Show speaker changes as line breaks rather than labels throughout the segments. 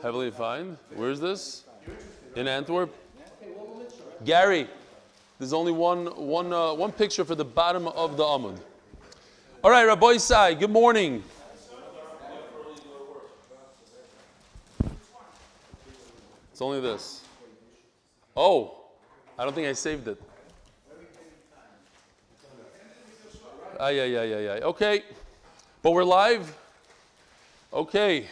Heavily fine. Where is this? In Antwerp. Gary, there's only one picture for the bottom of the Amud. All right, Rabbi Isai, good morning. It's only this. Oh, I don't think I saved it. Okay, but we're live. Okay.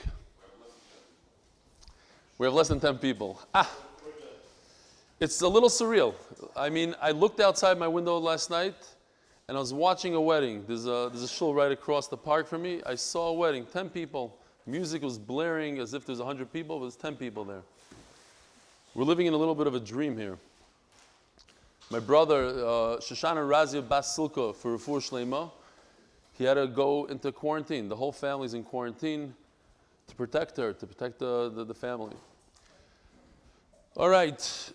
We have less than 10 people. It's a little surreal. I mean, I looked outside my window last night, and I was watching a wedding. There's a shul right across the park from me. I saw a wedding, 10 people. Music was blaring as if there's 100 people, but there's 10 people there. We're living in a little bit of a dream here. My brother, Shoshana Razia Basilka, for Refuah Shlema, he had to go into quarantine. The whole family's in quarantine to protect her, to protect the family. All right.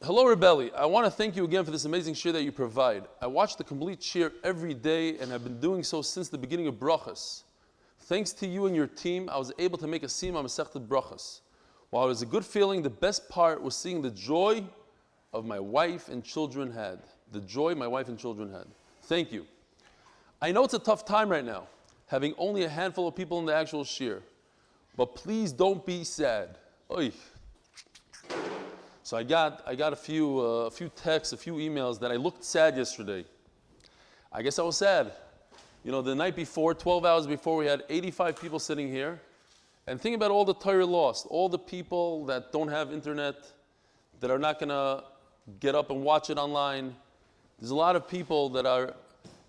Hello, Rebelli. I want to thank you again for this amazing shir that you provide. I watch the complete shir every day, and I've been doing so since the beginning of brachas. Thanks to you and your team, I was able to make a siyum Masechta brachas. While it was a good feeling, the best part was seeing the joy of my wife and children had. The joy my wife and children had. Thank you. I know it's a tough time right now, having only a handful of people in the actual shir. But please don't be sad. Oy. So I got a few texts, a few emails that I looked sad yesterday. I guess I was sad. You know, the night before, 12 hours before, we had 85 people sitting here. And think about all the Torah lost, all the people that don't have internet, that are not going to get up and watch it online. There's a lot of people that are,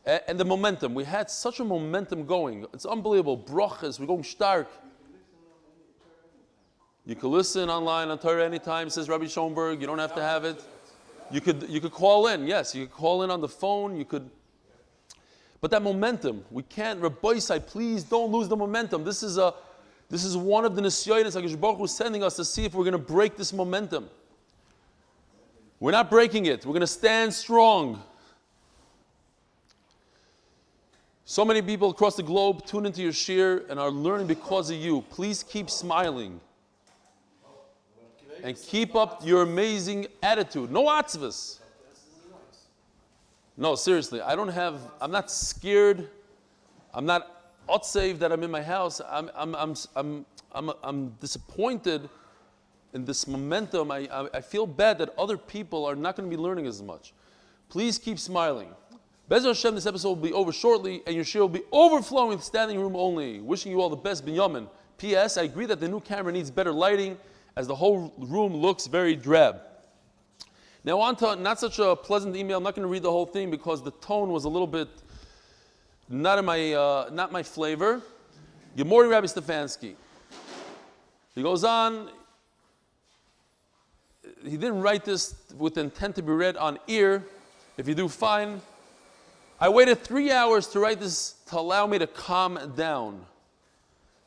and the momentum. We had such a momentum going. It's unbelievable. Brachas, we're going stark. You can listen online on Torah anytime, says Rabbi Schoenberg. You don't have to have it. You could call in. Yes, you could call in on the phone. You could. But that momentum, we can't. Rabbi Isai, please don't lose the momentum. This is one of the nisyonos HaKadosh Baruch Hu is sending us to see if we're going to break this momentum. We're not breaking it. We're going to stand strong. So many people across the globe tune into your shir and are learning because of you. Please keep smiling. And keep up your amazing attitude. No atzvus. No, seriously, I'm not scared. I'm not otsev that I'm in my house. I'm disappointed in this momentum. I feel bad that other people are not going to be learning as much. Please keep smiling. Be'ez Hashem, this episode will be over shortly, and your shir will be overflowing with standing room only. Wishing you all the best, Binyamin. P.S. I agree that the new camera needs better lighting, as the whole room looks very drab. Now on to not such a pleasant email. I'm not going to read the whole thing because the tone was a little bit not my flavor. Good morning, Rabbi Stefansky. He goes on. He didn't write this with intent to be read on ear. If you do, fine. I waited 3 hours to write this to allow me to calm down.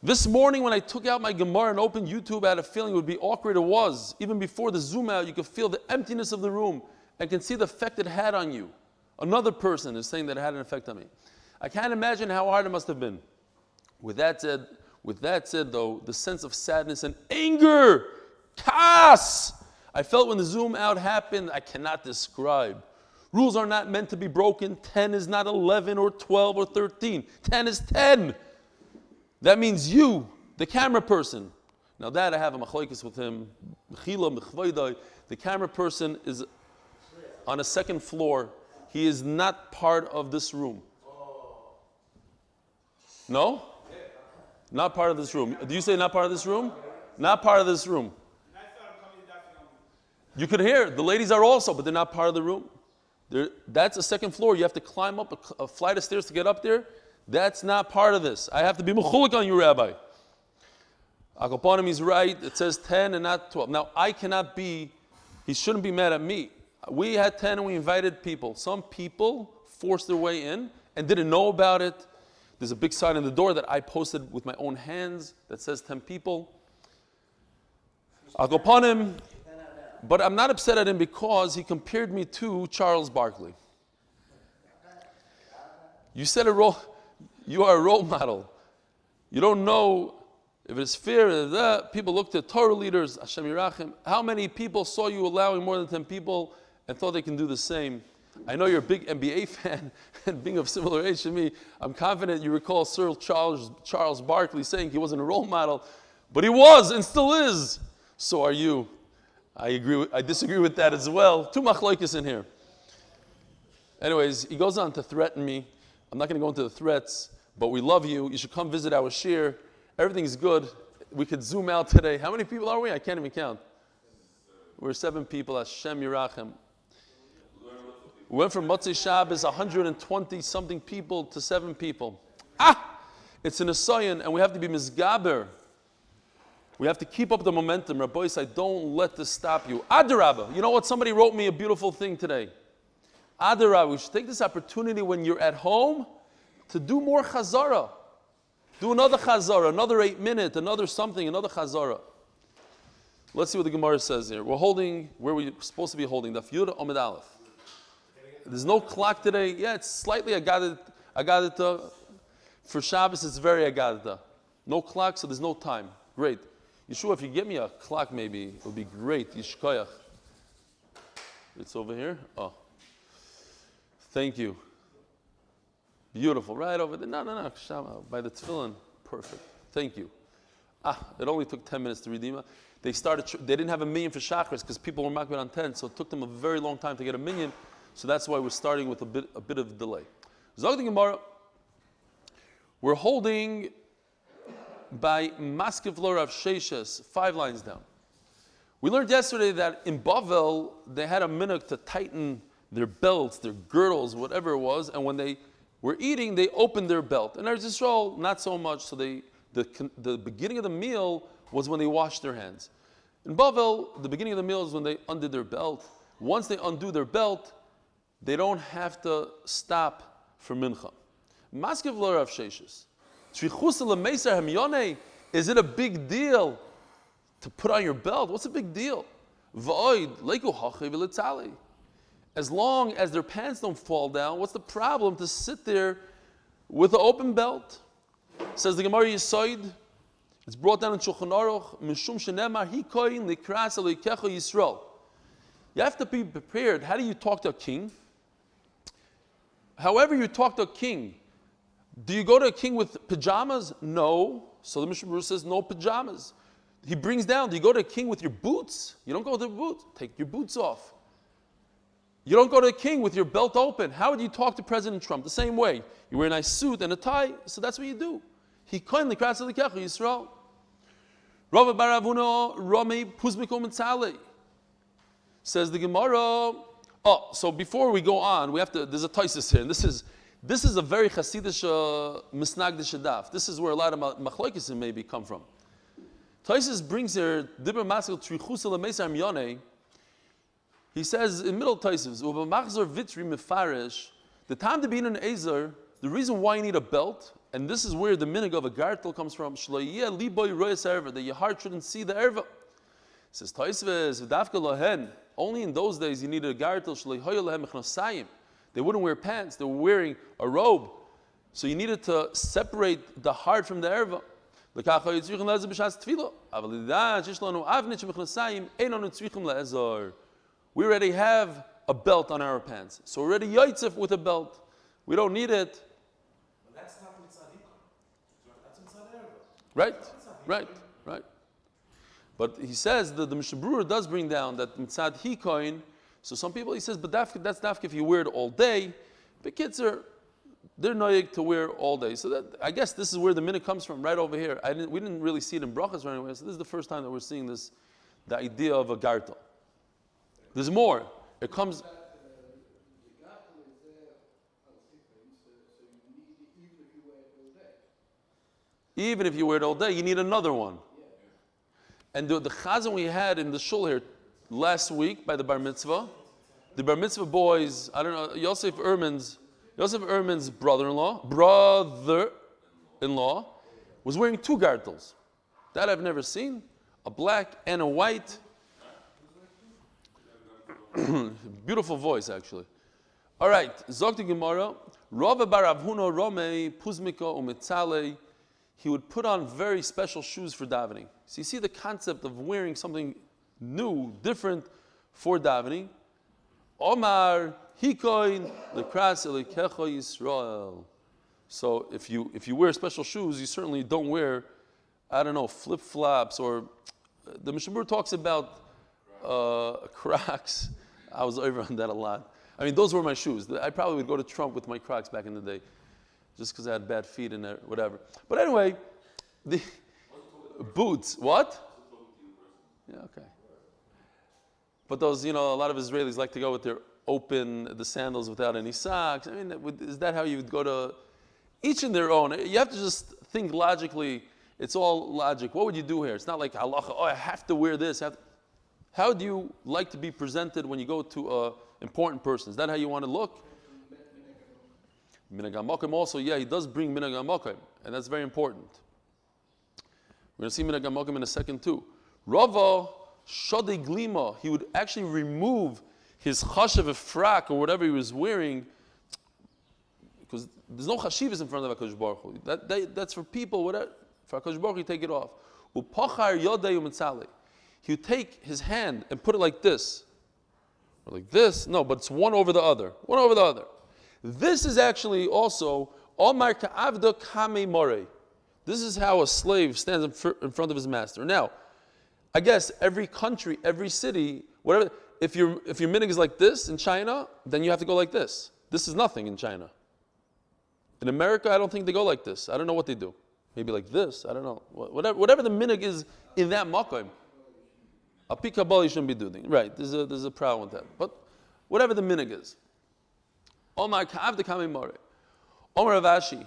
This morning when I took out my Gemara and opened YouTube, I had a feeling it would be awkward. It was. Even before the zoom out, you could feel the emptiness of the room and can see the effect it had on you. Another person is saying that it had an effect on me. I can't imagine how hard it must have been. With that said though, the sense of sadness and anger, kas, I felt when the zoom out happened, I cannot describe. Rules are not meant to be broken. 10 is not 11 or 12 or 13. 10 is 10. That means you, the camera person. Now that I have a machlokes with him. The camera person is on a second floor. He is not part of this room. No? Not part of this room. Do you say not part of this room? Not part of this room. You could hear, the ladies are also, but they're not part of the room. That's a second floor. You have to climb up a flight of stairs to get up there. That's not part of this. I have to be mechulik on you, Rabbi. Akoponim is right. It says 10 and not 12. Now, I cannot be, he shouldn't be mad at me. We had 10 and we invited people. Some people forced their way in and didn't know about it. There's a big sign on the door that I posted with my own hands that says 10 people. Akoponim, but I'm not upset at him because he compared me to Charles Barkley. You said you are a role model. You don't know If it's fair, people look to Torah leaders, Hashem Yirachim. How many people saw you allowing more than 10 people and thought they can do the same? I know you're a big NBA fan, and being of similar age to me, I'm confident you recall Sir Charles Barkley saying he wasn't a role model, but he was and still is. So are you. I disagree with that as well. Two machlokes in here. Anyways, he goes on to threaten me. I'm not going to go into the threats, but we love you. You should come visit our shir. Everything's good. We could zoom out today. How many people are we? I can't even count. We're 7 people. Hashem Yirachem. We went from Motzei Shabbos, 120-something people to 7 people. It's an asayan, and we have to be mizgaber. We have to keep up the momentum. Rabbi said, don't let this stop you. Adarabah. You know what? Somebody wrote me a beautiful thing today. Adarabah. We should take this opportunity when you're at home to do more chazara. Do another chazara, another 8 minutes, another something, another chazara. Let's see what the Gemara says here. We're holding where we're supposed to be holding. Daf Yomi Amud Aleph. There's no clock today. Yeah, it's slightly Agadita. For Shabbos, it's very Agadita. No clock, so there's no time. Great. Yeshua, if you get me a clock, maybe it would be great. Yishkoyach. It's over here. Oh, thank you. Beautiful, right over there. No. Shama, by the tefillin, perfect. Thank you. It only took 10 minutes to redeem it. They didn't have a minyan for Shachris because people were makbid on 10, so it took them a very long time to get a minyan. So that's why we're starting with a bit of delay. Zog the Gemara. We're holding by Maskevlo Rav Sheshes, 5 lines down. We learned yesterday that in Bavel they had a minhag to tighten their belts, their girdles, whatever it was, and when they were eating, they opened their belt. And Eretz Yisrael, not so much. So the beginning of the meal was when they washed their hands. In Bavel, the beginning of the meal is when they undid their belt. Once they undo their belt, they don't have to stop for mincha. Maskev lo Rav Sheshes. Is it a big deal to put on your belt? What's a big deal? As long as their pants don't fall down, what's the problem to sit there with an open belt? Says the Gemara Yisoid, it's brought down in Shulchan Aruch, Mishum shenemar hikoyin likras elokecha Yisrael. You have to be prepared. How do you talk to a king? However you talk to a king, do you go to a king with pajamas? No. So the Mishnah Berurah says no pajamas. He brings down, do you go to a king with your boots? You don't go with the boots. Take your boots off. You don't go to a king with your belt open. How would you talk to President Trump? The same way. You wear a nice suit and a tie, so that's what you do. He kindly kratz l'kecha Yisrael. Rav bar Avuna Rami Puzmiko Mitzalei. Says the Gemara. So before we go on, there's a taisis here, and this is a very Hasidish misnagdish daf. This is where a lot of machlokes maybe come from. Taisis brings here Dibber Maskil Trichusa L'Meisar Myonei. He says in middle Taisis, Ubamachzor Vitri Mefarish, the time to be in an Ezer, the reason why you need a belt, and this is where the minhag of a gartel comes from, Shloiyeh Liboy Royas Erva, that your heart shouldn't see the Erva. Says Taisis, V'davka Lohen, only in those days you needed a gartel, Shloihoy Lehem Echnosayim. They wouldn't wear pants, they were wearing a robe. So you needed to separate the heart from the Erva. We already have a belt on our pants. So we're already yotzef with a belt. We don't need it.
But that's not mitzad hikon. That's mitzad erva.
Right. But he says that the Mishnah Berurah does bring down that mitzad hikoin. So some people, he says, but that's dafka if you wear it all day. But kids they're noyig to wear all day. So that, I guess this is where the minute comes from, right over here. We didn't really see it in brachas or anywhere. So this is the first time that we're seeing this, the idea of a gartel. There's more. It comes.
The gartel is there on sequence, so you need it even if you wear it all day.
Even if you wear it all day, you need another one. Yeah. And the chazan we had in the shul here last week by the bar mitzvah, the bar mitzvah boys, I don't know, Yosef Erman's brother-in-law was wearing 2 gartels. That I've never seen, a black and a white. Beautiful voice, actually. All right, Zog the Gemara. Rav bar Avuna Rome Puzmiko Umetzale. he would put on very special shoes for davening. So you see the concept of wearing something new, different for davening. Omar hikoin lekras elikecha Yisrael. So if you wear special shoes, you certainly don't wear, I don't know, flip-flops, or the Mishnah Berurah talks about Crocs. I was over on that a lot. I mean, those were my shoes. I probably would go to Trump with my Crocs back in the day, just because I had bad feet and whatever. But anyway, the boots. What? Yeah, okay. But those, a lot of Israelis like to go with their the sandals without any socks. I mean, is that how you would go to? Each in their own. You have to just think logically. It's all logic. What would you do here? It's not like halacha. Oh, I have to wear this. How do you like to be presented when you go to an important person? Is that how you want to look? Minhag HaMakom also, yeah, he does bring Minhag HaMakom, and that's very important. We're going to see Minhag HaMakom in a second too. Rava Shadei Glima, he would actually remove his chashav frak or whatever he was wearing, because there's no chashivas in front of HaKadosh Baruch Hu. That's for people, whatever. For HaKadosh Baruch Hu, you take it off. Upachar yodei u'mitzalei. He would take his hand and put it like this. Or like this. No, but it's one over the other. One over the other. This is actually also Omar ka'avda kame more. This is how a slave stands in front of his master. Now, I guess every country, every city, whatever, if your minhag is like this in China, then you have to go like this. This is nothing in China. In America, I don't think they go like this. I don't know what they do. Maybe like this. I don't know. Whatever the minhag is in that makom. A pikabal you shouldn't be doing. Right, there's a problem with that. But whatever the minhag is. Omar ka'avda kame more. Omar Rav Ashi.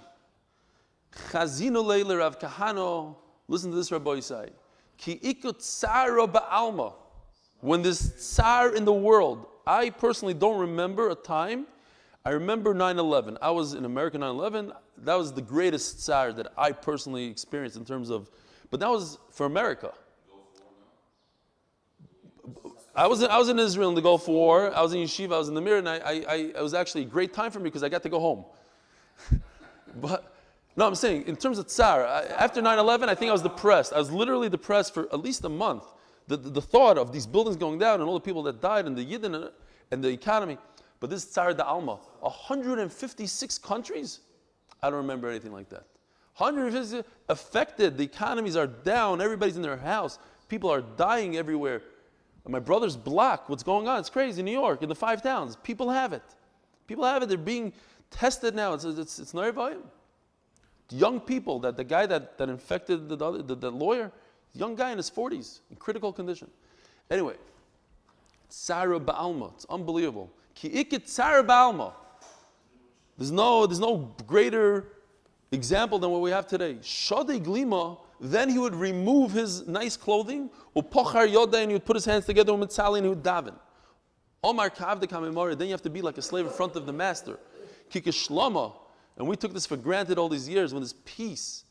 Chazinu leile Rav Kahano. Listen to this, Rabbi Yisai. Ki ikut tsara ba'alma. When there's tsar in the world, I personally don't remember a time. I remember 9/11. I was in America 9/11. That was the greatest tsar that I personally experienced in terms of, but that was for America. I was in Israel in the Gulf War. I was in Yeshiva. I was in the Mirror, and it was actually a great time for me because I got to go home. But no, I'm saying in terms of tsar, after 9/11, I think I was depressed. I was literally depressed for at least a month. The thought of these buildings going down and all the people that died and the Yidden and the economy. But this Tsar da Alma, 156 countries? I don't remember anything like that. 150 affected, the economies are down, everybody's in their house, people are dying everywhere. My brother's block, what's going on? It's crazy. In New York, in the 5 towns, people have it. People have it, they're being tested now. It's Noirvayim. Young people, the guy that infected the lawyer, young guy in his 40s, in critical condition. Anyway, Tsara Ba'alma, it's unbelievable. Ki ikit Tsara Ba'alma. There's no greater example than what we have today. Shadei Glima, then he would remove his nice clothing, upochar yodai, and he would put his hands together with mitzali and he would daven. Omar kavda kamemari, then you have to be like a slave in front of the master. Kikishlama, and we took this for granted all these years when there's peace,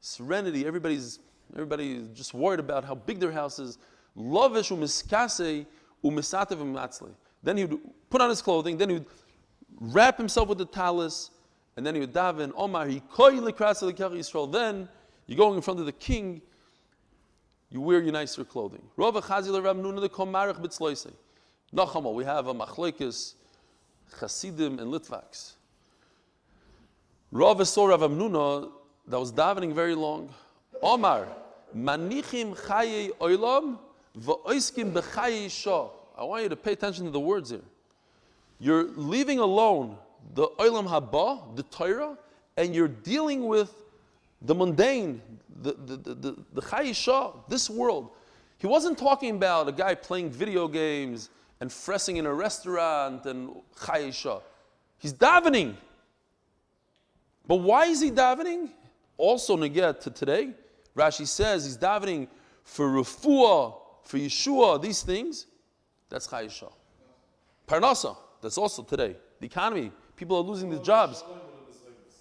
serenity, everybody's just worried about how big their house is. Lavish umiskase umisatev umatzli. Then he would put on his clothing, then he would wrap himself with the talis, and then he would daven, Omar, Yisrael. Then you're going in front of the king, you wear your nicer clothing. We have a machlekes, Chasidim and Litvaks. Rav saw Rav Amnuna that was davening very long. Omar, manichim chaye olam v'oiskim b'chaye shah. I want you to pay attention to the words here. You're leaving alone the olam haba, the Torah, and you're dealing with the mundane, the chaye shah, this world. He wasn't talking about a guy playing video games and fressing in a restaurant and chaye shah. He's davening. But why is he davening? Also neged to today. Rashi says he's davening for refuah, for Yeshua, these things. That's chaye shah. Parnasa, that's also today. The economy, people are losing their jobs.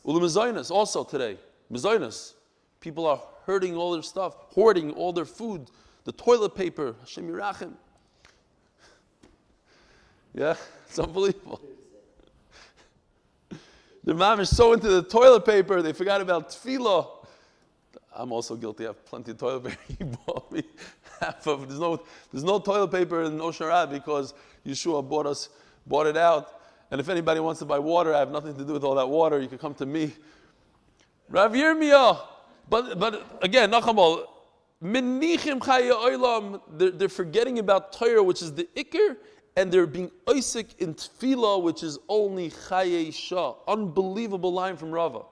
Ulamizaynas, also today. Mizaynas, people are hurting all their stuff, hoarding all their food, the toilet paper. Hashem Yirachim. Yeah, it's unbelievable. The mom is so into the toilet paper, they forgot about tefillah. I'm also guilty. I have plenty of toilet paper. He bought me half of. There's no toilet paper in Ocean Ave because Yeshua bought it out. And if anybody wants to buy water, I have nothing to do with all that water. You can come to me. Rav Yirmiyah. But again, Nachamol, Menichim Chaya Olam, they're forgetting about Torah, which is the Iker, and they're being Isaac in Tefillah, which is only Chayei Shah. Unbelievable line from Rava.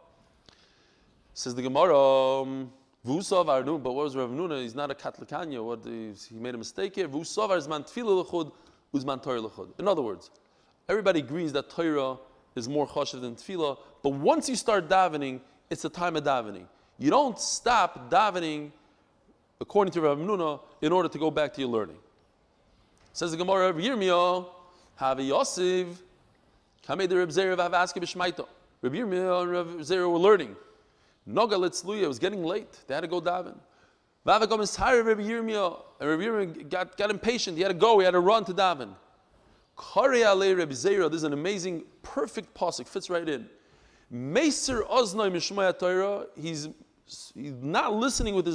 Says the Gemara, Vusav Arnu, but what was Rav Nuna? He's not a Katlikanya. He made a mistake here. Vusav Arzman Tefillah L'chud, Uzman Torah L'chud. In other words, everybody agrees that Torah is more chashiv than Tefillah, but once you start davening, it's a time of davening. You don't stop davening, according to Rav Nuna, in order to go back to your learning. Says the Gemara, Rav Yirmiyah, Havi Yosiv, Kamei de Reb Zera v'Havaski b'Shmaita. Rav Yirmiyah and Rav Zera were learning. Noga Litzluya, it was getting late. They had to go daven. V'Havagam is tired of Rav Yirmiyah, and Rav Yirmiyah got impatient. He had to go, he had to run to daven. Kari alei Reb Zera, this is an amazing, perfect pasuk, fits right in. Meiser oznoi mishmaya Torah, he's not listening with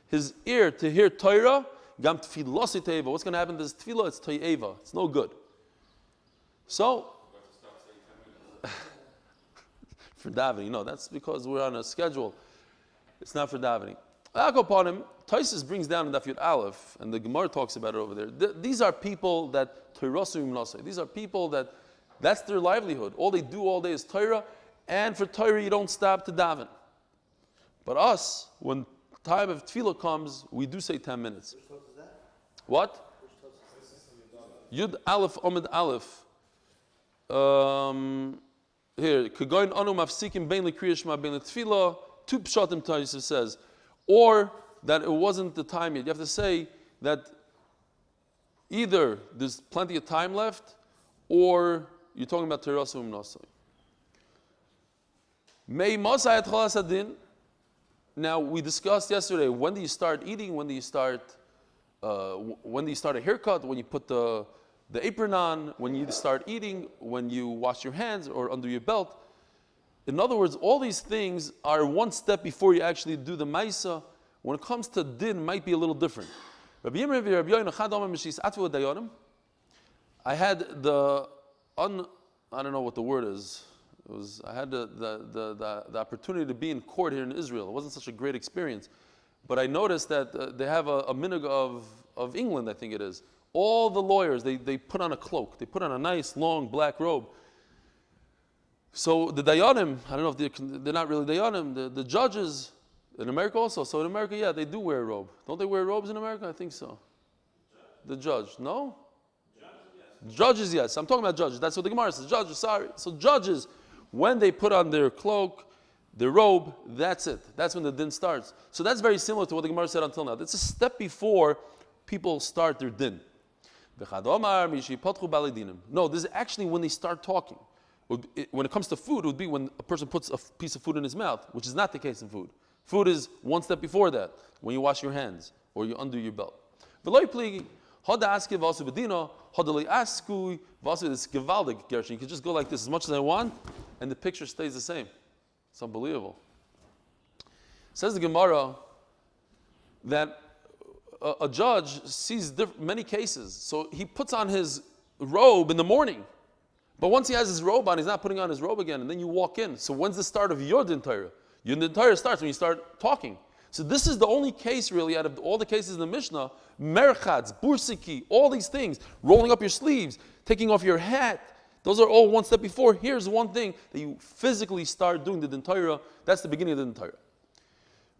his ear to hear Torah. Gam tfilosi teiva. What's going to happen to this tefillah? It's toyeva. It's no good. So, for davening, no, that's because we're on a schedule. It's not for davening. Upon him, Taisus brings down in Daf Yud Aleph, and the Gemara talks about it over there. These are people that Torah these are people that's their livelihood. All they do all day is Torah, and for Torah you don't stop to daven. But us, when time of tefillah comes, we do say 10 minutes.
Which toast is that?
What? Yud Aleph Omid Aleph. Here, Kagoin Anu Mafsikim Bein L'Kriyashma Bein L'Tefillah. Two pshatim Taisus says, or that it wasn't the time yet. You have to say that either there's plenty of time left, or you're talking about Terasum Nasai. May Masayat Chalas Adin. Now we discussed yesterday, when do you start eating? When do you start a haircut? When you put the apron on? When you start eating? When you wash your hands or under your belt? In other words, all these things are one step before you actually do the Maisa. When it comes to din, it might be a little different. I had I don't know what the word is. I had the opportunity to be in court here in Israel. It wasn't such a great experience. But I noticed that they have a minhag of England, I think it is. All the lawyers, they put on a cloak. They put on a nice, long, black robe. So the Dayanim, I don't know if they're not really Dayanim, the judges, in America also. So in America, yeah, they do wear a robe. Don't they wear robes in America? I think so. The judge, no? Judges, yes. I'm talking about judges. That's what the Gemara says. Judges, sorry. So judges, when they put on their cloak, their robe, that's it. That's when the din starts. So that's very similar to what the Gemara said until now. It's a step before people start their din. No, this is actually when they start talking. When it comes to food, it would be when a person puts a piece of food in his mouth, which is not the case in food. Food is one step before that, when you wash your hands or you undo your belt. You can just go like this as much as I want, and the picture stays the same. It's unbelievable. Says the Gemara that a judge sees many cases. So he puts on his robe in the morning. But once he has his robe on, he's not putting on his robe again. And then you walk in. So when's the start of your din Torah? Your din Torah starts when you start talking. So this is the only case really out of all the cases in the Mishnah, merchatz, bursiki, all these things, rolling up your sleeves, taking off your hat. Those are all one step before. Here's one thing that you physically start doing the din Torah. That's the beginning of the din Torah.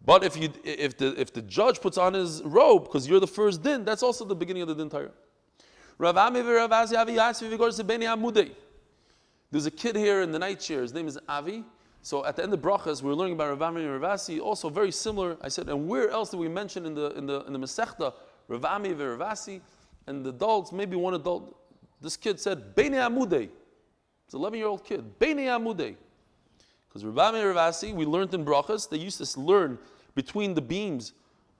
But if the judge puts on his robe because you're the first din, that's also the beginning of the din Torah. There's a kid here in the night chair. His name is Avi. So at the end of brachas, we're learning about Rav Ami and Rav Asi. Also very similar. I said, and where else did we mention in the Masechta Rav Ami and Rav Asi? And the adults, maybe one adult, this kid said Beinei Amudei. It's an 11-year-old kid. Beinei Amudei. Because Rav Ami and Rav Asi, we learned in brachas. They used to learn between the beams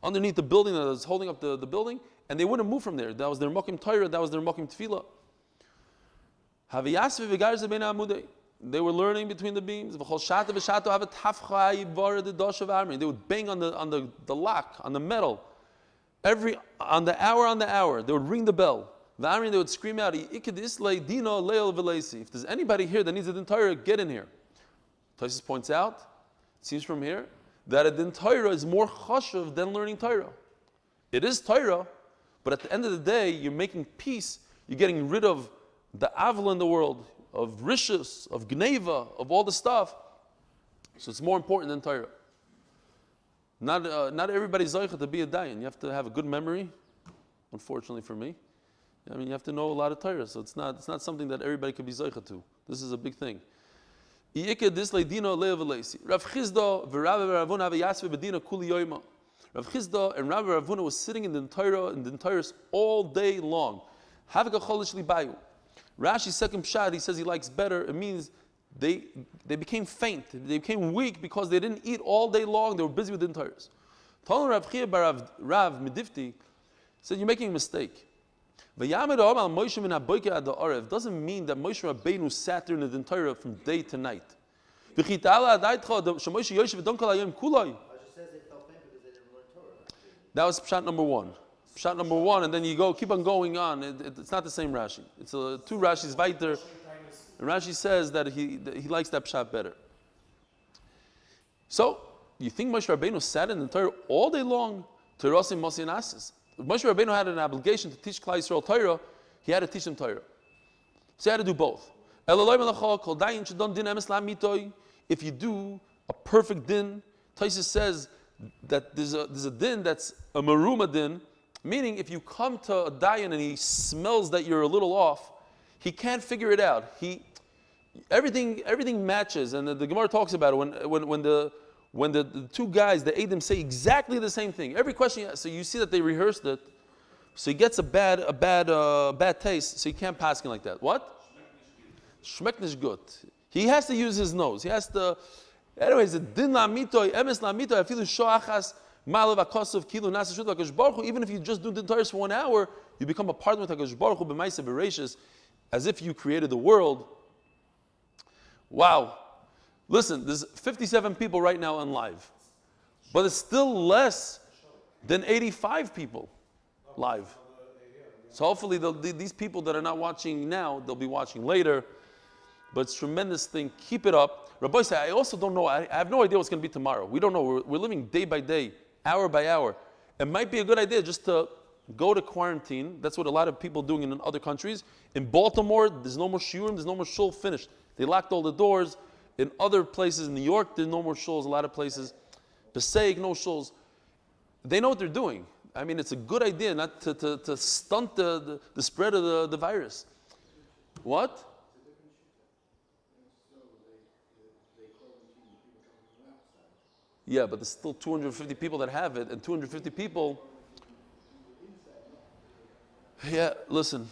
underneath the building that was holding up the building, and they wouldn't move from there. That was their mokim Torah. That was their mokim tefillah. They were learning between the beams. They would bang on the lock, on the metal. On the hour, they would ring the bell. They would scream out, if there's anybody here that needs a din Torah, get in here. Tosfos points out, it seems from here, that a din Torah is more chashuv than learning Torah. It is Torah, but at the end of the day, you're making peace. You're getting rid of the avla in the world, of rishus, of gneva, of all the stuff. So it's more important than Torah. Not everybody's zoicha to be a dayan. You have to have a good memory, unfortunately for me. I mean, you have to know a lot of Torah, so it's not something that everybody can be zoicha to. This is a big thing. Rav Chisda and Rav Ravuna was sitting in the Torah all day long. Rashi's second pshat, he says he likes better. It means they became faint. They became weak because they didn't eat all day long. They were busy with the Torahs. Rav Chia bar Rav Medifti said, you're making a mistake. It doesn't mean that Moshe Rabbeinu sat there in the Torah from day to night. That was pshat number one. Pshat number one, and then you keep on going on. It's not the same Rashi. It's two Rashis weiter. And Rashi says that he likes that pshat better. So, you think Moshe Rabbeinu sat in the Torah all day long? Torah and Moshe Nasis. If Moshe Rabbeinu had an obligation to teach Klal Yisrael Torah, he had to teach them Torah. So he had to do both. If you do a perfect din, Tosfos says that there's a din that's a maruma din, meaning if you come to a dayan and he smells that you're a little off, he can't figure it out. Everything matches, and the Gemara talks about it when the two guys, the Eidim, say exactly the same thing. Every question, so you see that they rehearsed it, so he gets a bad taste, so he can't pass it like that. What? Shmekt nish gut. He has to use his nose. He has to. Anyways, the din lamitoy, emes lamitoy, I feel shoachas malav akosov kilu nasashut hakadosh baruch hu. Even if you just do the Torah for 1 hour, you become a partner with hakadosh baruch hu b'maaseh bereishis, as if you created the world. Wow. Listen, there's 57 people right now on live, but it's still less than 85 people live. So hopefully these people that are not watching now, they'll be watching later. But it's a tremendous thing. Keep it up. Rabbi said, I also don't know. I have no idea what's going to be tomorrow. We don't know. We're living day by day, hour by hour. It might be a good idea just to go to quarantine. That's what a lot of people are doing in other countries. In Baltimore, there's no more shiurim, there's no more shul, finished. They locked all the doors. In other places, in New York, there's no more shuls. A lot of places. Passaic, no shuls. They know what they're doing. I mean, it's a good idea not to stunt the spread of the virus. What? Yeah, but there's still 250 people that have it, and 250 people. Yeah, listen.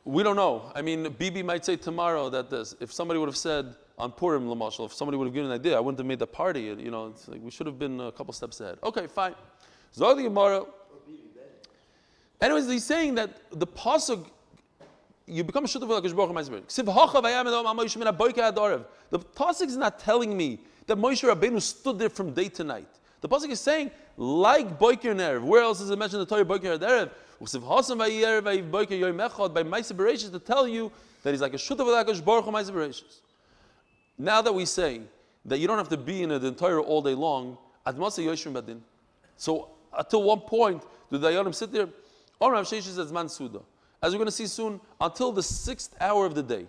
We don't know. I mean, Bibi might say tomorrow that this. If somebody would have said on Purim, Lamashal, if somebody would have given an idea, I wouldn't have made the party. It's like we should have been a couple steps ahead. Okay, fine. Zog the Gemara. Anyways, he's saying that the pasuk, you become a shutaf with HaKadosh Baruch Hu. The pasuk is not telling me that Moshe Rabbeinu stood there from day to night. The pasuk is saying, like Boiker and Erev. Where else is it mentioned in the Torah, Boiker and Erev? By Maaseh Bereishis, to tell you that he's like a shutaf with HaKadosh Baruch Hu Maaseh Bereishis. Now that we say that you don't have to be in the Torah all day long, so until one point, do the Dayanim sit there? As we're going to see soon, until the 6th hour of the day.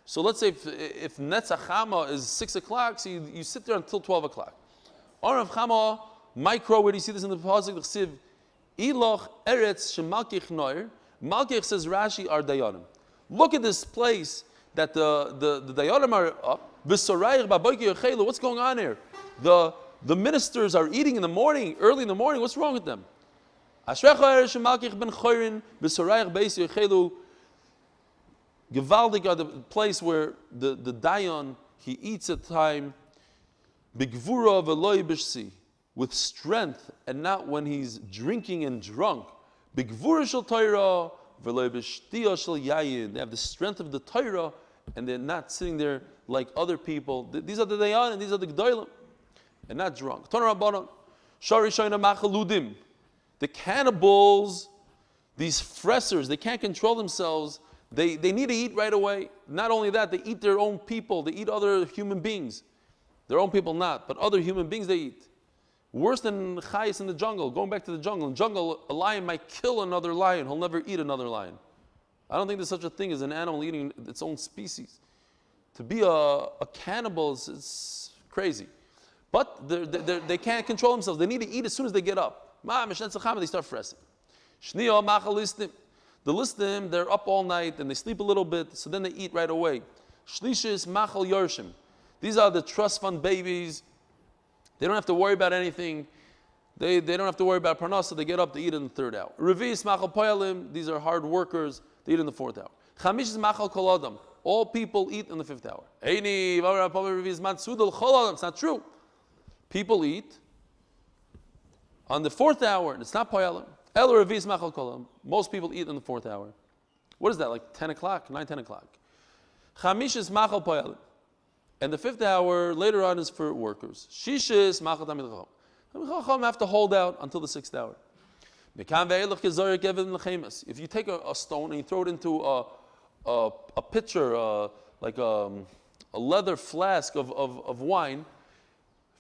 So let's say if Netzach Chama is 6 o'clock, so you sit there until 12 o'clock. Rav Chama, micro, where do you see this in the pasuk? Iloch Eretz Shemalkich Noir. Malkich, says Rashi, are Dayanim. Look at this place that the Dayanim are up. What's going on here? The ministers are eating in the morning, early in the morning. What's wrong with them? Ashrecha Eretz Shemalkich ben Chorin b'Sorayich beis yochelu. Gevaldik are the place where the Dayan, he eats at time, bigvura v'loy b'shsi, with strength and not when he's drinking and drunk. Bigvura shel Torah v'loy b'shtiya shel yayin. They have the strength of the Torah and they're not sitting there like other people. These are the dayan and these are the gdolim, and not drunk. Toner Rabbanon, Shari Shayna Machaludim. The cannibals, these fressers, they can't control themselves. They need to eat right away. Not only that, they eat their own people. They eat other human beings. Their own people not, but other human beings they eat. Worse than chayes in the jungle. Going back to the jungle. In the jungle, a lion might kill another lion. He'll never eat another lion. I don't think there's such a thing as an animal eating its own species. To be a cannibal is crazy. But they can't control themselves. They need to eat as soon as they get up. They start fressing. The listim, they're up all night and they sleep a little bit, so then they eat right away. Shlishis machal yorshim. These are the trust fund babies. They don't have to worry about anything. They don't have to worry about parnasa. They get up, they eat in the third hour. Revis machal poyalim. These are hard workers. They eat in the fourth hour. Chamish is machal kol adam. All people eat in the fifth hour. It's not true. People eat on the fourth hour, and it's not poyalim. El revis machal kol adam. Most people eat in the fourth hour. What is that, like 10 o'clock, 9, 10 o'clock? Chamish is machal poyalim. And the fifth hour later on is for workers. Shishis machal tamid chacham. Tamid chacham have to hold out until the sixth hour. If you take a stone and you throw it into a pitcher, like a leather flask of wine,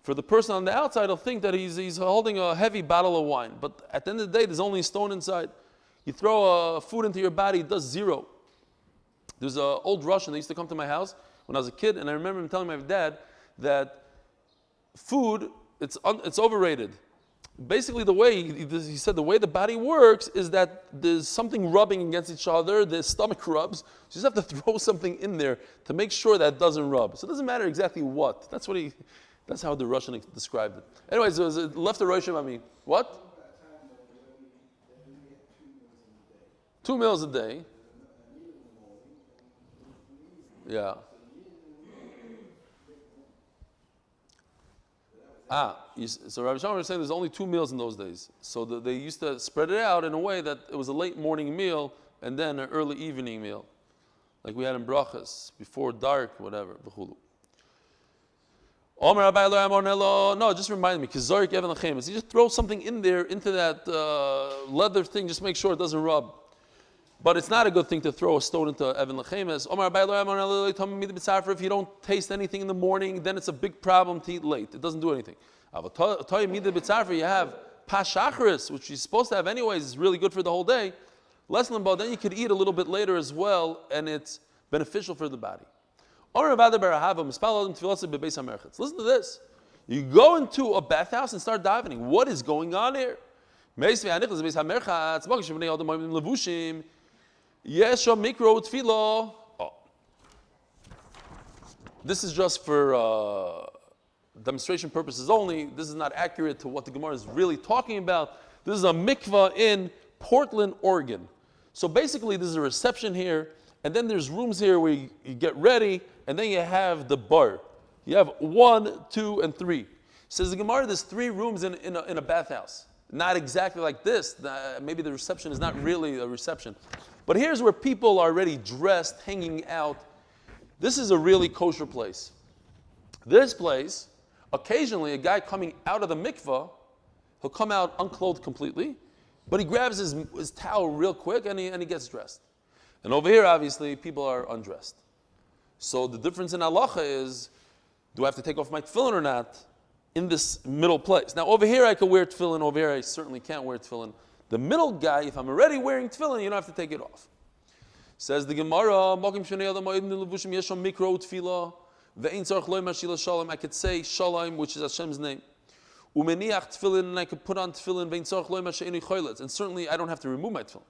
for the person on the outside, he'll think that he's holding a heavy bottle of wine. But at the end of the day, there's only a stone inside. You throw food into your body, it does zero. There's an old Russian that used to come to my house when I was a kid, and I remember him telling my dad that food, it's overrated. Basically, the way he said the way the body works is that there's something rubbing against each other. The stomach rubs. So you just have to throw something in there to make sure that it doesn't rub. So it doesn't matter exactly what. That's how the Russian described it. Anyways, it was left the Roshim on me. What? 2 meals a day. Yeah. So Rabbi Shimon was saying there's only 2 meals in those days. So they used to spread it out in a way that it was a late morning meal and then an early evening meal. Like we had in Brachas, before dark, whatever. No, just remind me. You just throw something in there, into that leather thing, just make sure it doesn't rub. But it's not a good thing to throw a stone into Evan Lechemes. If you don't taste anything in the morning, then it's a big problem to eat late. It doesn't do anything. You have Pashachris, which you're supposed to have anyways, is really good for the whole day. Less than about, then you could eat a little bit later as well, and it's beneficial for the body. Listen to this. You go into a bathhouse and start davening. What is going on here? This is just for demonstration purposes only. This is not accurate to what the Gemara is really talking about. This is a mikvah in Portland, Oregon. So basically, there's a reception here, and then there's rooms here where you get ready, and then you have the bar. You have 1, 2, and 3. Says the Gemara, there's 3 rooms in a bathhouse. Not exactly like this. Maybe the reception is not really a reception. But here's where people are already dressed, hanging out. This is a really kosher place. This place, occasionally a guy coming out of the mikvah, he'll come out unclothed completely, but he grabs his towel real quick and he gets dressed. And over here, obviously, people are undressed. So the difference in halacha is, do I have to take off my tefillin or not in this middle place? Now, over here I can wear tefillin. Over here I certainly can't wear tefillin. The middle guy, if I'm already wearing tefillin, you don't have to take it off. Says the Gemara, I could say Shalom, which is Hashem's name. And I could put on tefillin, and certainly I don't have to remove my tefillin.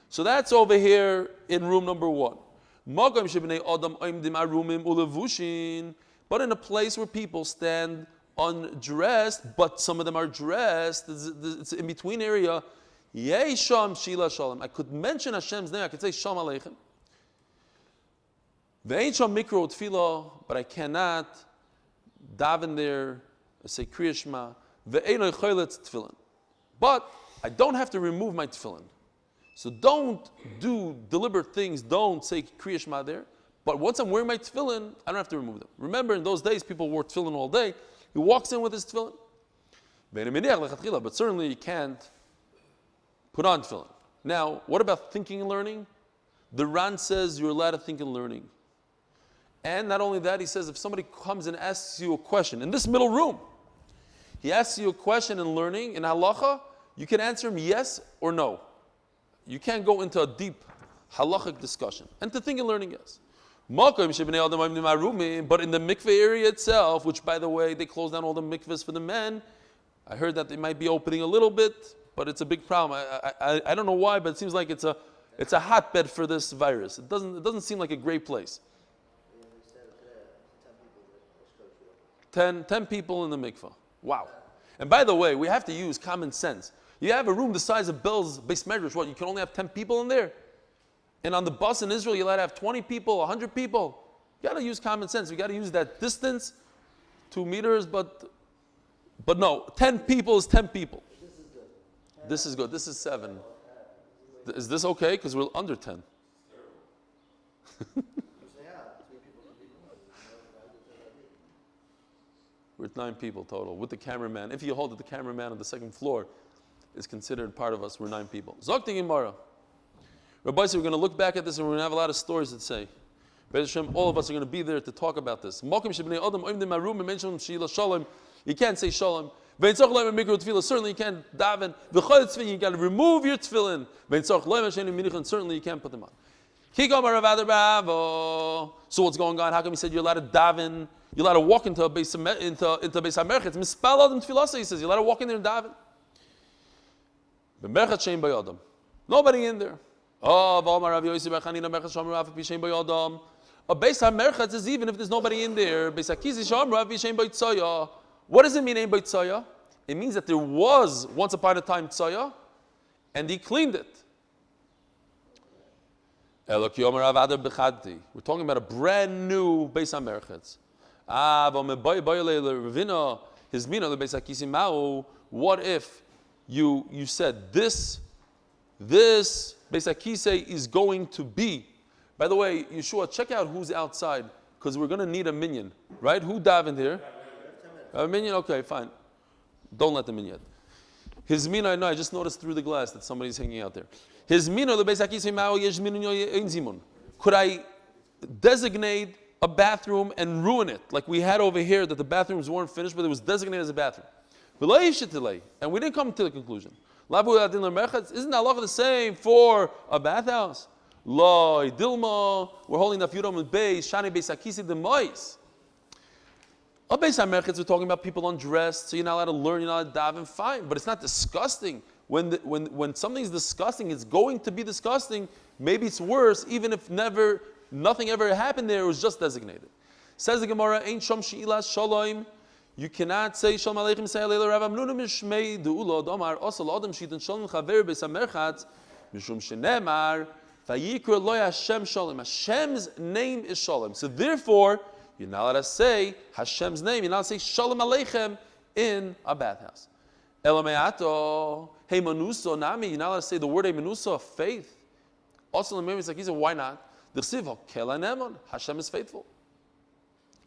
So that's over here in room number 1. But in a place where people stand undressed, but some of them are dressed, it's in between area. Yesham Shila Shalom. I could mention Hashem's name. I could say Shalom Aleichem. Ve'ensham mikro tefillah, but I cannot daven there. Say Kriya Shema. Ve'enoi choylet tefillin. But I don't have to remove my tefillin. So don't do deliberate things. Don't say Kriya Shema there. But once I'm wearing my tefillin, I don't have to remove them. Remember, in those days, people wore tefillin all day. He walks in with his tefillin. But certainly you can't put on tefillin. Now, what about thinking and learning? The Ran says you're allowed to think and learning. And not only that, he says if somebody comes and asks you a question, in this middle room, he asks you a question in learning, in halacha, you can answer him yes or no. You can't go into a deep halachic discussion. And to think and learning, yes. But in the mikveh area itself, which by the way, they close down all the mikvahs for the men, I heard that they might be opening a little bit, but it's a big problem. I don't know why, but it seems like it's a hotbed for this virus. It doesn't seem like a great place. 10 people in the mikvah. Wow. And by the way, we have to use common sense. You have a room the size of Bill's base measures. What, you can only have 10 people in there? And on the bus in Israel, you're allowed to have 20 people, 100 people. You got to use common sense. We got to use that distance, 2 meters, but no, 10 people is 10 people. This is good. This is 7. Is this okay? Because we're under 10. We're at 9 people total, with the cameraman. If you hold it, the cameraman on the second floor is considered part of us. We're 9 people. Zokti Gemara. Rabbi said we're going to look back at this and we're going to have a lot of stories to say. All of us are going to be there to talk about this. You can't say shalom. Certainly you can't daven. You got to remove your tefillin. Certainly you can't put them on. So what's going on? How come he said you're allowed to daven? You're allowed to walk into Beis HaMerchet. Mispal Adam Tefillah, he says. You're allowed to walk in there and daven. Nobody in there. A Beis HaMerchet is even if there's nobody in there. What does it mean, ein b'tzaya? It means that there was once upon a time tzaya, and he cleaned it. We're talking about a brand new Beis HaMerchet. What if you said this Beis HaKisei is going to be? By the way, Yeshua, check out who's outside, because we're going to need a minyan, right? Who davened here? A minyan? Okay, fine. Don't let them in yet. His mina, no, I just noticed through the glass that somebody's hanging out there. His mina, the Beis HaKisei ma'o yesh minyan. Could I designate a bathroom and ruin it, like we had over here, that the bathrooms weren't finished, but it was designated as a bathroom? And we didn't come to the conclusion. Isn't Allah the same for a bathhouse? We're holding Daf Yomi and Beis, Shani Beis HaKisei the Mois. A Beis HaMerchet, we're talking about people undressed, so you're not allowed to learn, you're not allowed to daven, fine, but it's not disgusting. When something's disgusting, it's going to be disgusting. Maybe it's worse, even if nothing ever happened there, it was just designated. Says the Gemara, Ein Shom She'ilas Shalom. You cannot say Shalom Aleichem say Aleila Rav Amnuna Mishmei Du'ulo Domar Osal Adam Shitan Shalom Chaver Beis HaMerchet Mishum Shenemar Vayikra Lo Hashem Shalom. Hashem's name is Shalom. So therefore, you're not allowed to say Hashem's name. You're not allowed to say Shalom Aleichem in a bathhouse. Elameato Heimanuso Nami. You're not allowed to say the word Heimanuso of faith. Also, the Memes like he said, why not? Hashem is faithful.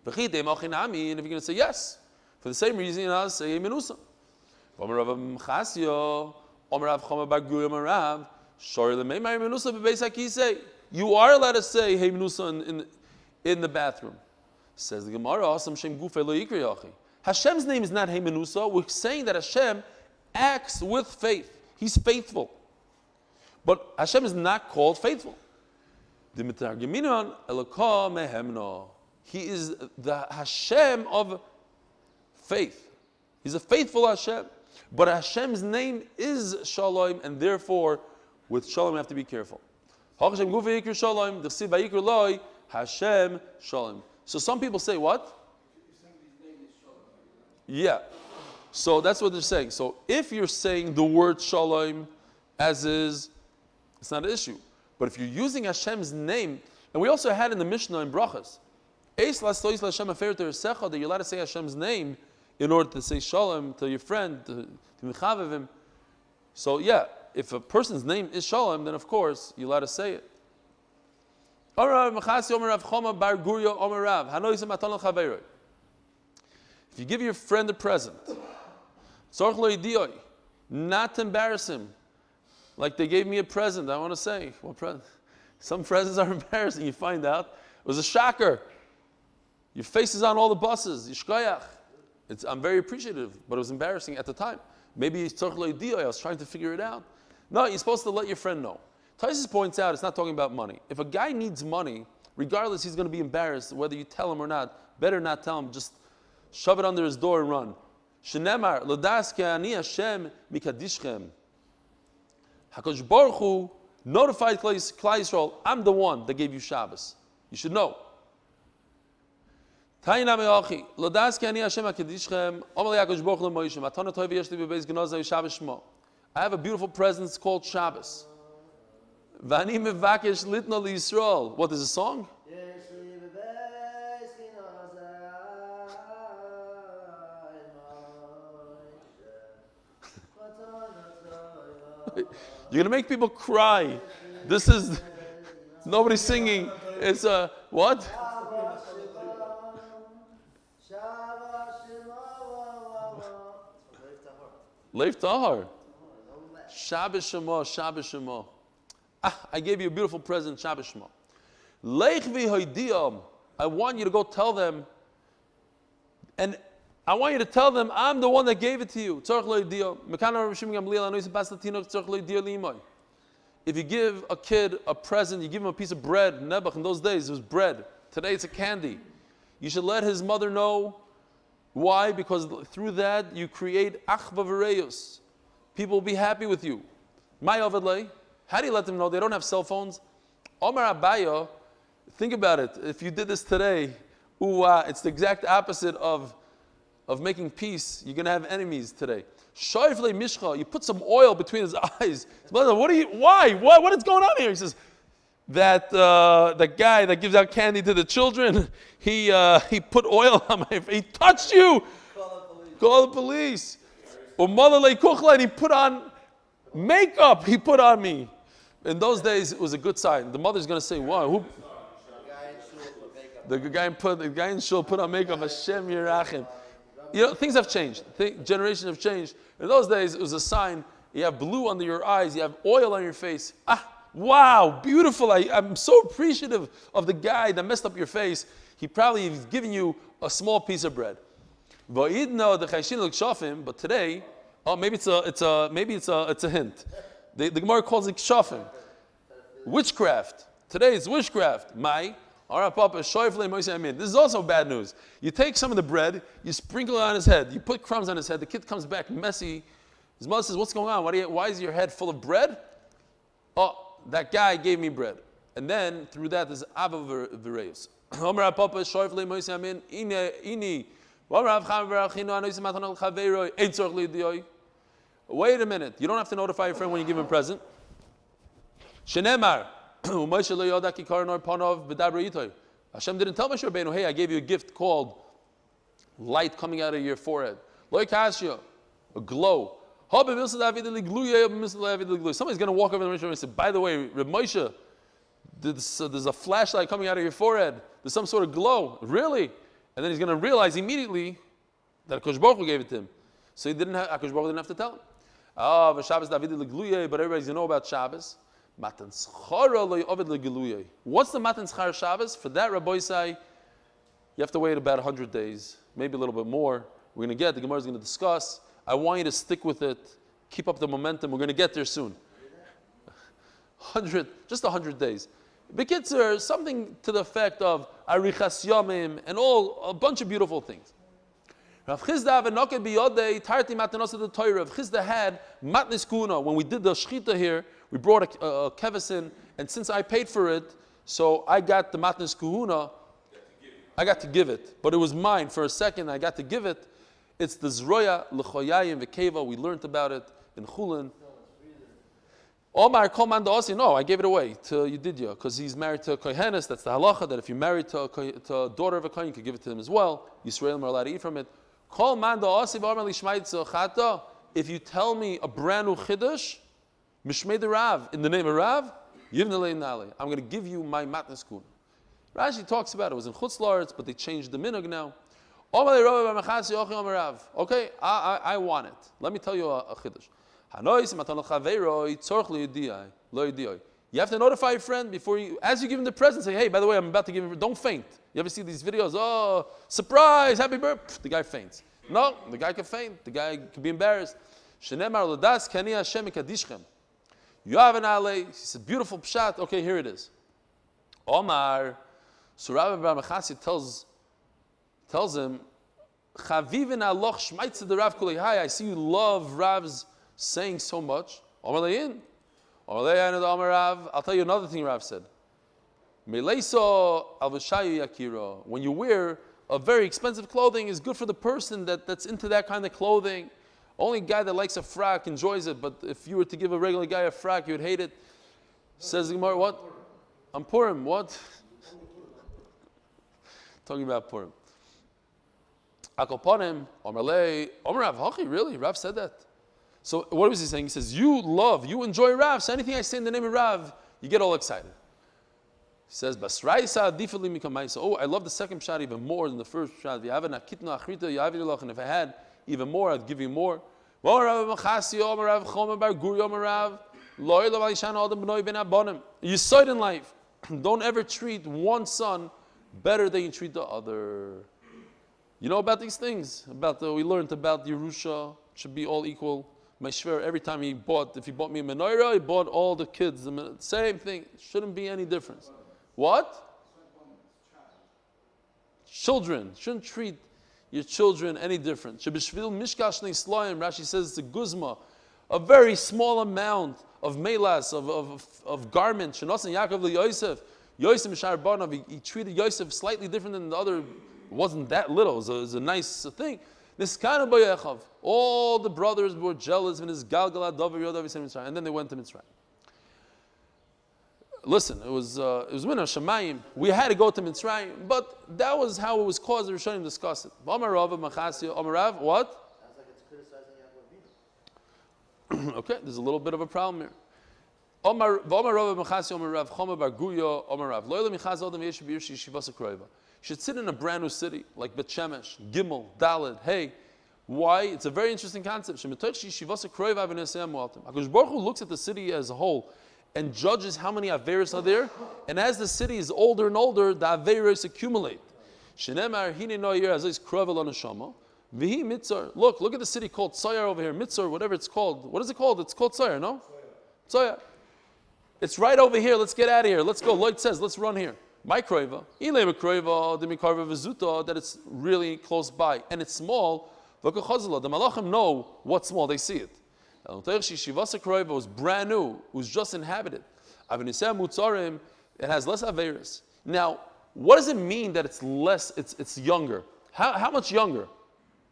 And if you're going to say yes, for the same reason, you're not allowed to say Menusa. You are allowed to say Hey Menusa in the bathroom. Says the Gemara, Hashem's name is not Hey Menusa. We're saying that Hashem acts with faith. He's faithful. But Hashem is not called faithful. He is the Hashem of faith. He's a faithful Hashem. But Hashem's name is Shalom, and therefore, with Shalom, we have to be careful. Hashem Shalom. So some people say what? Yeah. So that's what they're saying. So if you're saying the word Shalom as is, it's not an issue. But if you're using Hashem's name, and we also had in the Mishnah in Brachas, that you're allowed to say Hashem's name in order to say Shalom to your friend, to mechavev him. So yeah, if a person's name is Shalom, then of course you're allowed to say it. If you give your friend a present, not to embarrass him, like they gave me a present, I want to say, what present? Some presents are embarrassing, you find out. It was a shocker. Your face is on all the buses, yishkoyach. I'm very appreciative, but it was embarrassing at the time. Maybe I was trying to figure it out. No, you're supposed to let your friend know. Taisus points out it's not talking about money. If a guy needs money, regardless, he's going to be embarrassed whether you tell him or not. Better not tell him, just shove it under his door and run. Shenemar, Ladas Ani Hashem Mikadishchem. HaKadosh Baruch Hu notified Klal Yisrael, I'm the one that gave you Shabbos. You should know. I have a beautiful present called Shabbos. What is the song? You're going to make people cry. This is, nobody's singing. It's a, what? Leif Tahar. Shabbos Shema, Shabbos Shema. I gave you a beautiful present, Shabbos Shema. Leich v'hoidiyam. I want you to go tell them, and I want you to tell them, I'm the one that gave it to you. If you give a kid a present, you give him a piece of bread. Nebuch, in those days, it was bread. Today, it's a candy. You should let his mother know. Why? Because through that, you create achva v'reyus. People will be happy with you. How do you let them know? They don't have cell phones. Omar Abaya, think about it. If you did this today, it's the exact opposite of making peace. You're going to have enemies today. Shoifle mishcha, you put some oil between his eyes. Why? What is going on here? He says, that guy that gives out candy to the children, he put oil on my face. He touched you. Call the police. And he put on makeup. He put on me. In those days, it was a good sign. The mother's going to say, "Wow, the guy in shul put on makeup." Hashem Yerachim. You know, things have changed. Generations have changed. In those days, it was a sign. You have blue under your eyes. You have oil on your face. Wow, beautiful. I'm so appreciative of the guy that messed up your face. He probably is giving you a small piece of bread. But today, maybe it's a hint. The Gemara calls it kshafim. Witchcraft. Today it's witchcraft. This is also bad news. You take some of the bread, you sprinkle it on his head, you put crumbs on his head, the kid comes back messy. His mother says, what's going on? Why is your head full of bread? Oh, that guy gave me bread. And then through that there's Ava V'reus. Wait a minute. You don't have to notify your friend when you give him a present. Shenemar. Hashem didn't tell Moshe Rabbeinu, hey, I gave you a gift called light coming out of your forehead. A glow. Somebody's going to walk over to Moshe and say, by the way, Reb Moshe, there's a flashlight coming out of your forehead. There's some sort of glow. Really? And then he's going to realize immediately that HaKadosh Baruch Hu gave it to him. So HaKadosh Baruch Hu didn't have to tell him. But everybody's going to know about Shabbos. What's the Matan Schar Shabbos? For that, Rabbi Isai, you have to wait about 100 days, maybe a little bit more. The Gemara is going to discuss. I want you to stick with it. Keep up the momentum. We're going to get there soon. 100 days. B'kitzur, something to the effect of Arichas Yomim and a bunch of beautiful things. Rav Chizda had matnis kuna. When we did the shchita here, we brought a kevasin, and since I paid for it, so I got the matnis kuna. I got to give it, but it was mine for a second. I got to give it. It's the zroya l'choyayim v'keva. We learned about it in Chulin. Omar kol man da'asi. No, I gave it away to Yedidia because he's married to a kohenes. That's the halacha that if you're married to a daughter of a kohen, you could give it to him as well. Yisraelim are allowed to eat from it. Kol man da'asi v'amar lishmaitza chata. If you tell me a brand new chiddush, mishmei the Rav, in the name of Rav, I'm going to give you my matnas kun. Rashi talks about it. It was in Chutz La'aretz, but they changed the minhag now. Okay, I want it. Let me tell you a chiddush. You have to notify your friend before you, as you give him the present, say, hey, by the way, I'm about to give him, don't faint. You ever see these videos? Oh, surprise, happy birthday. The guy faints. No, the guy can faint. The guy can be embarrassed. Shenemar l'das kani Hashem ikadishchem. You have an alei. He said, beautiful pshat. Okay, here it is. Omar, so Rabbi Bar Mechasi tells him, Chavivin aloch shmaitze the Rav kulei. Hi, I see you love Rav's saying so much. Omar le'in. I'll tell you another thing Rav said. When you wear a very expensive clothing, is good for the person that's into that kind of clothing. Only guy that likes a frock enjoys it, but if you were to give a regular guy a frock, you would hate it. Says the Gemara, what? On Purim, what? Talking about Purim. Akoponim, Omer Rav, Hachi, really? Rav said that. So what was he saying? He says, you enjoy Rav, so anything I say in the name of Rav, you get all excited. He says, oh, I love the second pshat even more than the first pshat. And if I had even more, I'd give you more. You saw it in life. Don't ever treat one son better than you treat the other. You know about these things? We learned about Yerusha, should be all equal. My shver, every time if he bought me a menorah, he bought all the kids. Same thing. Shouldn't be any difference. What? Children. Shouldn't treat your children any different. Rashi says it's a guzma, a very small amount of melas, of garments. He treated Yosef slightly different than the other. It wasn't that little. It was a nice thing. This kind of Boyechav. All the brothers were jealous in his Galgal Dover Yodav Mitzrayim, and then they went to Mitzrayim. Listen, it was Min Hashemayim. We had to go to Mitzrayim, but that was how it was caused. The Rishonim discussed it. Omar Rav Machasio, Omar Rav, what?
Sounds like it's criticizing Yaakov Avinu.
Okay, there's a little bit of a problem here. Omar Rav Machasio, Omar Rav Choma Bar Guya, Omar Rav. Loyla Michaz Odom Yesh B'Yirshi Shivasa Kroiva. You should sit in a brand new city like Bet Shemesh, Gimel, Dalet. Hey, why? It's a very interesting concept. HaKadosh Baruch Hu looks at the city as a whole and judges how many Averis are there. And as the city is older and older, the Averis accumulate. Look at the city called Tzoyar over here, Mitzor, whatever it's called. What is it called? It's called Tzoyar, no? Tzoyar. It's right over here. Let's get out of here. Let's go. Lloyd says, let's run here. My kroiva, that it's really close by and it's small. The malachim know what's small; they see it. It was brand new; it was just inhabited. It has less averis. Now, what does it mean that it's less? It's younger. How much younger?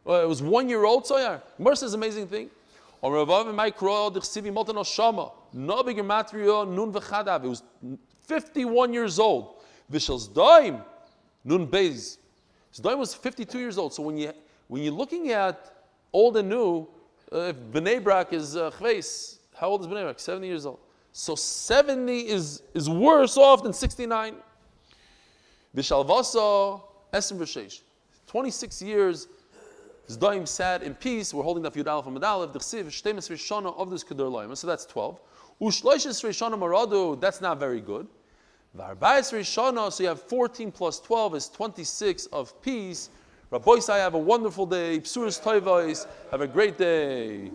It was 1 year old. So yeah, Gemara says amazing thing. It was 51 years old. Vishal's Daim, Nun Beis. His Daim was 52 years old. So when you're looking at old and new, if Bnei Brak is Chveis, how old is Bnei Brak? 70 years old. So 70 is worse off than 69. Vishal Vasa, Esem V'Sheish. 26 years, his Daim sat in peace. We're holding the Yud Aleph and Medalev. D'chsiv Shtemes Rishona of this Kedar Loim. So that's 12. Ushloishes Rishona Maradu. That's not very good. So you have 14 plus 12 is 26 of peace. Rabbi, I have a wonderful day. Psuris Toivos. Have a great day.